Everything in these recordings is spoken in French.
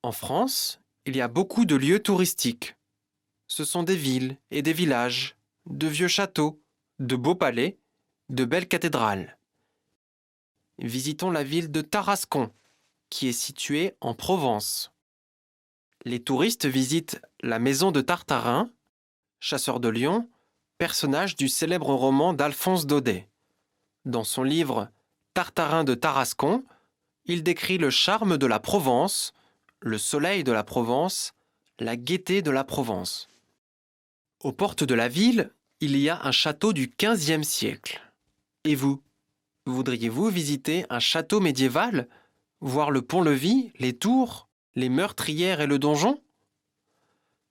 En France, il y a beaucoup de lieux touristiques. Ce sont des villes et des villages, de vieux châteaux, de beaux palais, de belles cathédrales. Visitons la ville de Tarascon, qui est située en Provence. Les touristes visitent la maison de Tartarin, chasseur de lions, personnage du célèbre roman d'Alphonse Daudet. Dans son livre Tartarin de Tarascon, il décrit le charme de la Provence, le soleil de la Provence, la gaieté de la Provence. Aux portes de la ville, il y a un château du XVe siècle. Et vous, voudriez-vous visiter un château médiéval, voir le pont-levis, les tours, les meurtrières et le donjon?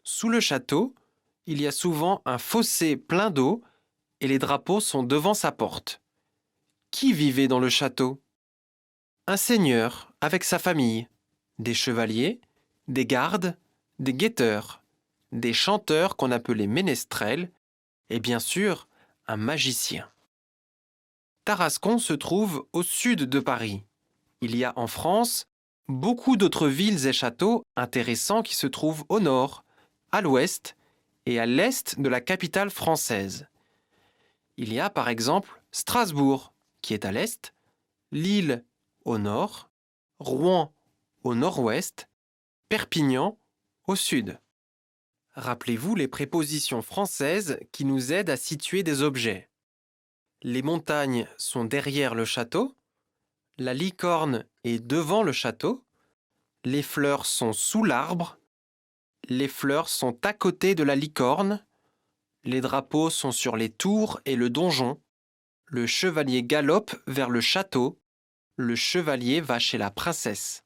Sous le château, il y a souvent un fossé plein d'eau et les drapeaux sont devant sa porte. Qui vivait dans le château? Un seigneur avec sa famille, des chevaliers, des gardes, des guetteurs, des chanteurs qu'on appelait ménestrels et bien sûr un magicien. Tarascon se trouve au sud de Paris. Il y a en France beaucoup d'autres villes et châteaux intéressants qui se trouvent au nord, à l'ouest et à l'est de la capitale française. Il y a par exemple Strasbourg, qui est à l'est, Lille au nord, Rouen au nord-ouest, Perpignan au sud. Rappelez-vous les prépositions françaises qui nous aident à situer des objets. Les montagnes sont derrière le château, la licorne est devant le château, les fleurs sont sous l'arbre, les fleurs sont à côté de la licorne, les drapeaux sont sur les tours et le donjon, le chevalier galope vers le château, le chevalier va chez la princesse.